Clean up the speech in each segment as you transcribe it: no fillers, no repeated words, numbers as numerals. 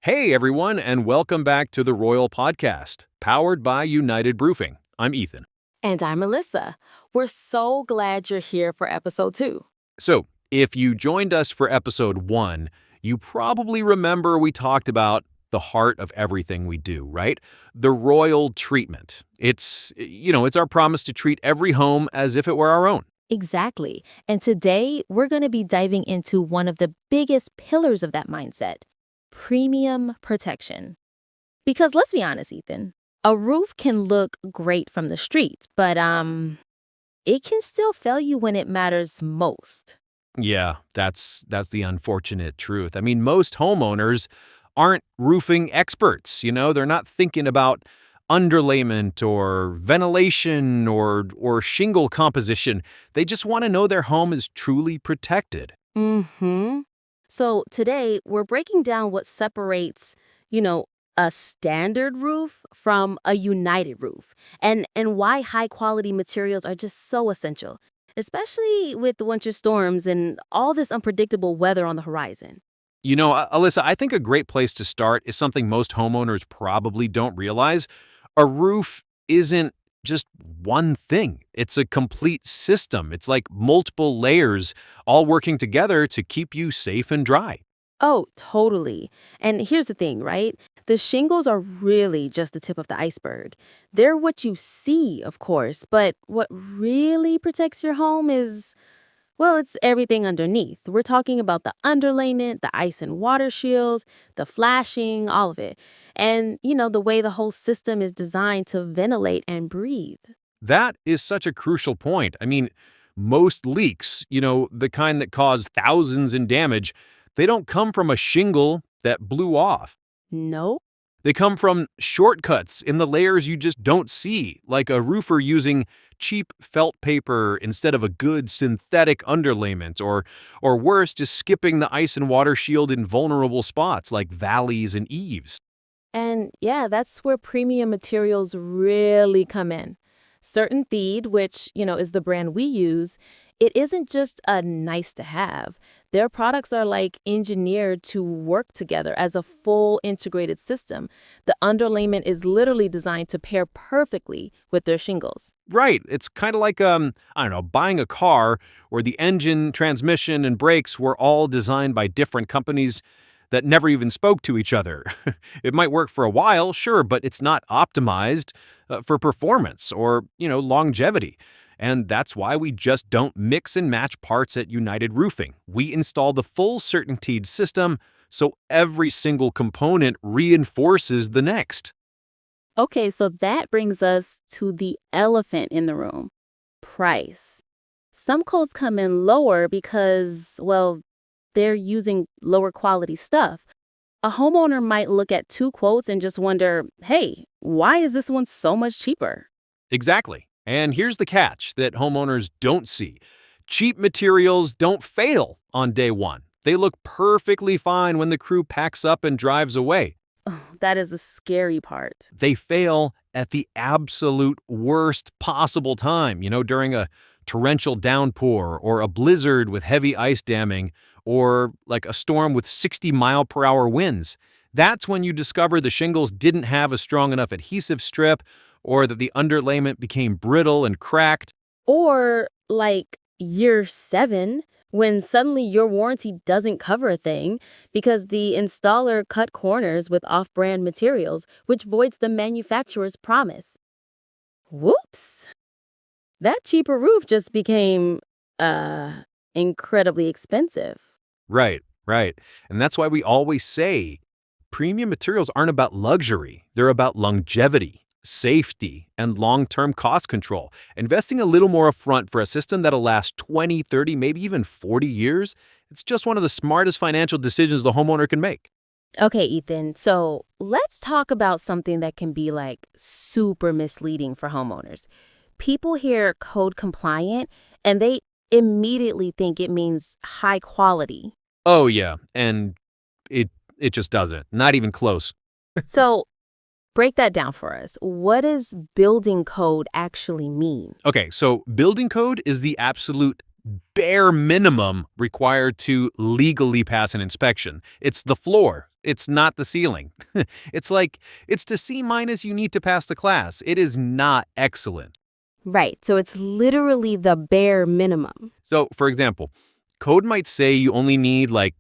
Hey everyone, and welcome back to the Royal Podcast, powered by United Roofing. I'm Ethan. And I'm Alyssa. We're so glad you're here for episode 2. So, if you joined us for episode 1, you probably remember we talked about the heart of everything we do, right? The royal treatment. It's our promise to treat every home as if it were our own. Exactly. And today, we're going to be diving into one of the biggest pillars of that mindset: premium protection. Because let's be honest, Ethan, a roof can look great from the street, but it can still fail you when it matters most. Yeah, that's the unfortunate truth. I mean, most homeowners aren't roofing experts, they're not thinking about underlayment or ventilation or shingle composition. They just want to know their home is truly protected. Mm-hmm. So today, we're breaking down what separates, you know, a standard roof from a united roof, and why high-quality materials are just so essential, especially with the winter storms and all this unpredictable weather on the horizon. Alyssa, I think a great place to start is something most homeowners probably don't realize. A roof isn't just one thing. It's a complete system. It's like multiple layers all working together to keep you safe and dry. Oh, totally. And here's the thing, right? The shingles are really just the tip of the iceberg. They're what you see, of course, but what really protects your home is, well, it's everything underneath. We're talking about the underlayment, the ice and water shields, the flashing, all of it. And, the way the whole system is designed to ventilate and breathe. That is such a crucial point. I mean, most leaks, the kind that cause thousands in damage, they don't come from a shingle that blew off. No. They come from shortcuts in the layers you just don't see, like a roofer using cheap felt paper instead of a good synthetic underlayment, or worse, just skipping the ice and water shield in vulnerable spots like valleys and eaves. And yeah, that's where premium materials really come in. CertainTeed, which, is the brand we use, it isn't just a nice to have. Their products are like engineered to work together as a full integrated system. The underlayment is literally designed to pair perfectly with their shingles. Right. It's kind of like, I don't know, buying a car where the engine, transmission, and brakes were all designed by different companies that never even spoke to each other. It might work for a while, sure, but it's not optimized for performance or, longevity. And that's why we just don't mix and match parts at United Roofing. We install the full CertainTeed system so every single component reinforces the next. Okay, so that brings us to the elephant in the room: price. Some codes come in lower because, well, they're using lower quality stuff. A homeowner might look at two quotes and just wonder, hey, why is this one so much cheaper? Exactly. And here's the catch that homeowners don't see. Cheap materials don't fail on day one. They look perfectly fine when the crew packs up and drives away. Oh, that is the scary part. They fail at the absolute worst possible time, during a torrential downpour or a blizzard with heavy ice damming or like a storm with 60-mile-per-hour winds. That's when you discover the shingles didn't have a strong enough adhesive strip or that the underlayment became brittle and cracked. Or like year 7, when suddenly your warranty doesn't cover a thing because the installer cut corners with off-brand materials, which voids the manufacturer's promise. Whoops! That cheaper roof just became, incredibly expensive. Right, right. And that's why we always say premium materials aren't about luxury. They're about longevity, safety, and long-term cost control. Investing a little more upfront for a system that'll last 20, 30, maybe even 40 years, it's just one of the smartest financial decisions the homeowner can make. Okay, Ethan, so let's talk about something that can be like super misleading for homeowners. People hear code compliant and they immediately think it means high quality. Oh yeah, and it just doesn't. Not even close. So break that down for us. What does building code actually mean? Okay, so building code is the absolute bare minimum required to legally pass an inspection. It's the floor, It's not the ceiling. It's the C minus you need to pass the class. It is not excellent. Right, so it's literally the bare minimum. So, for example, code might say you only need like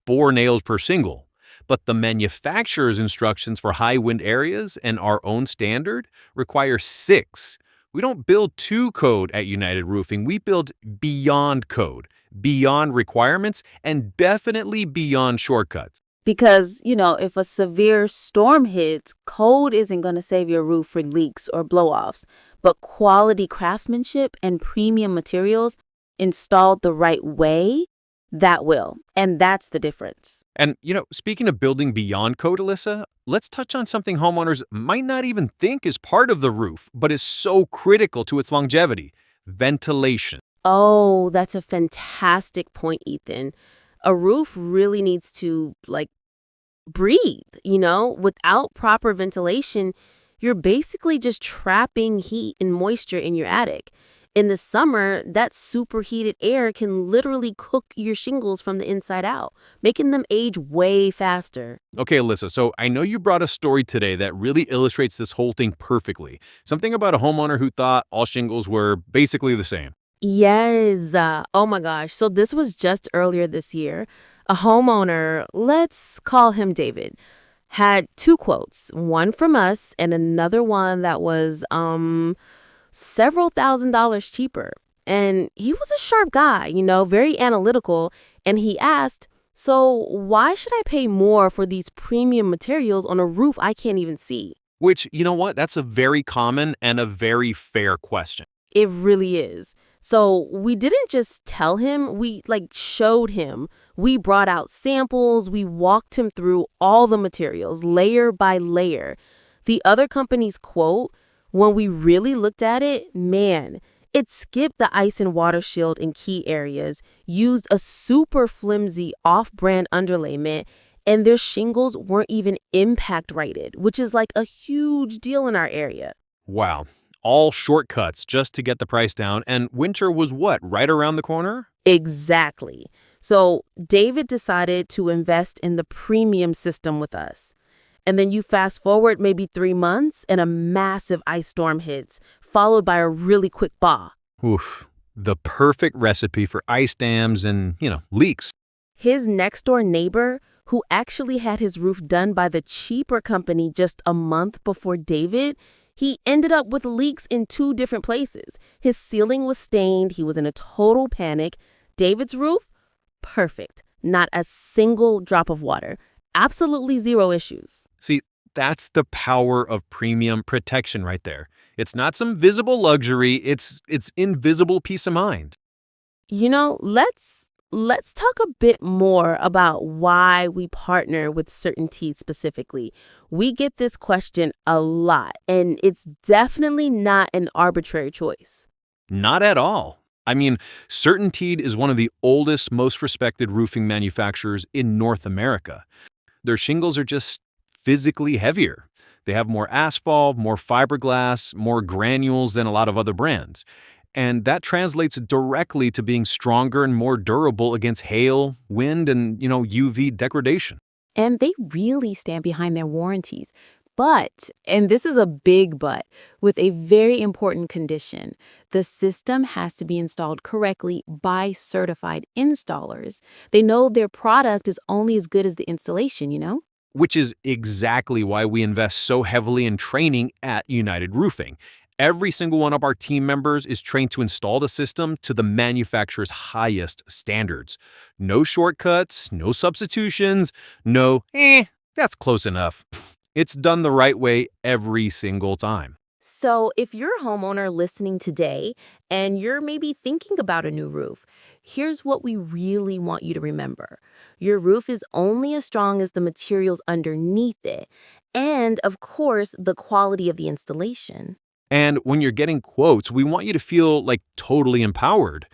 4 nails per shingle, but the manufacturer's instructions for high wind areas and our own standard require 6. We don't build to code at United Roofing. We build beyond code, beyond requirements, and definitely beyond shortcuts. Because, if a severe storm hits, code isn't going to save your roof for leaks or blow-offs, but quality craftsmanship and premium materials installed the right way, that will. And that's the difference. And, speaking of building beyond code, Alyssa, let's touch on something homeowners might not even think is part of the roof, but is so critical to its longevity: ventilation. Oh, that's a fantastic point, Ethan. A roof really needs to, breathe. Without proper ventilation, you're basically just trapping heat and moisture in your attic. In the summer, that superheated air can literally cook your shingles from the inside out, making them age way faster. Okay, Alyssa, so I know you brought a story today that really illustrates this whole thing perfectly. Something about a homeowner who thought all shingles were basically the same. Yes. Oh my gosh. So this was just earlier this year. A homeowner, let's call him David, had 2 quotes, one from us and another one that was several $1,000s cheaper. And he was a sharp guy, very analytical, and he asked, "So, why should I pay more for these premium materials on a roof I can't even see?" Which, you know what? That's a very common and a very fair question. It really is. So we didn't just tell him, we showed him. We brought out samples, we walked him through all the materials, layer by layer. The other company's quote, when we really looked at it, man, it skipped the ice and water shield in key areas, used a super flimsy off-brand underlayment, and their shingles weren't even impact rated, which is like a huge deal in our area. Wow. All shortcuts just to get the price down, and winter was what, right around the corner? Exactly. So David decided to invest in the premium system with us. And then you fast forward maybe 3 months and a massive ice storm hits, followed by a really quick thaw. Oof. The perfect recipe for ice dams and, leaks. His next door neighbor, who actually had his roof done by the cheaper company just a month before David, he ended up with leaks in 2 different places. His ceiling was stained. He was in a total panic. David's roof, perfect. Not a single drop of water. Absolutely 0 issues. See, that's the power of premium protection right there. It's not some visible luxury, it's invisible peace of mind. Let's talk a bit more about why we partner with CertainTeed specifically. We get this question a lot, and it's definitely not an arbitrary choice. Not at all. I mean, CertainTeed is one of the oldest, most respected roofing manufacturers in North America. Their shingles are just physically heavier. They have more asphalt, more fiberglass, more granules than a lot of other brands. And that translates directly to being stronger and more durable against hail, wind, and, UV degradation. And they really stand behind their warranties. But, and this is a big but, with a very important condition, the system has to be installed correctly by certified installers. They know their product is only as good as the installation. Which is exactly why we invest so heavily in training at United Roofing. Every single one of our team members is trained to install the system to the manufacturer's highest standards. No shortcuts, no substitutions, no, that's close enough. It's done the right way every single time. So if you're a homeowner listening today and you're maybe thinking about a new roof, here's what we really want you to remember. Your roof is only as strong as the materials underneath it, and of course, the quality of the installation. And when you're getting quotes, we want you to feel totally empowered.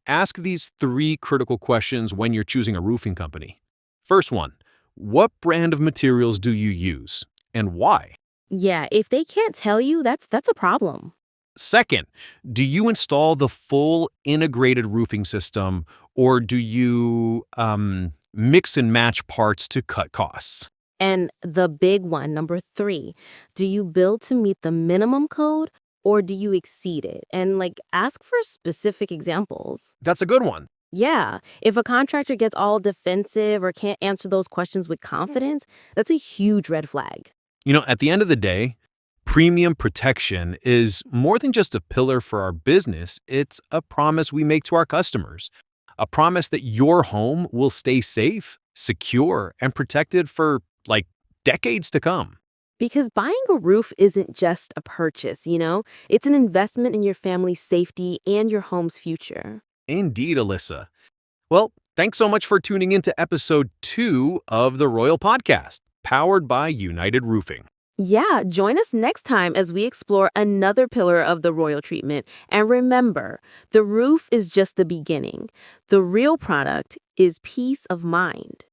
Ask these 3 critical questions when you're choosing a roofing company. First one, what brand of materials do you use and why? Yeah, if they can't tell you, that's a problem. Second, do you install the full integrated roofing system or do you mix and match parts to cut costs. And the big one, number 3, do you build to meet the minimum code or do you exceed it? And ask for specific examples. That's a good one. Yeah, if a contractor gets all defensive or can't answer those questions with confidence, that's a huge red flag. At the end of the day, premium protection is more than just a pillar for our business. It's a promise we make to our customers, a promise that your home will stay safe, secure, and protected for decades to come. Because buying a roof isn't just a purchase, it's an investment in your family's safety and your home's future. Indeed, Alyssa. Well, thanks so much for tuning in to episode 2 of the Royal Podcast, powered by United Roofing. Yeah, join us next time as we explore another pillar of the royal treatment. And remember, the roof is just the beginning. The real product is peace of mind.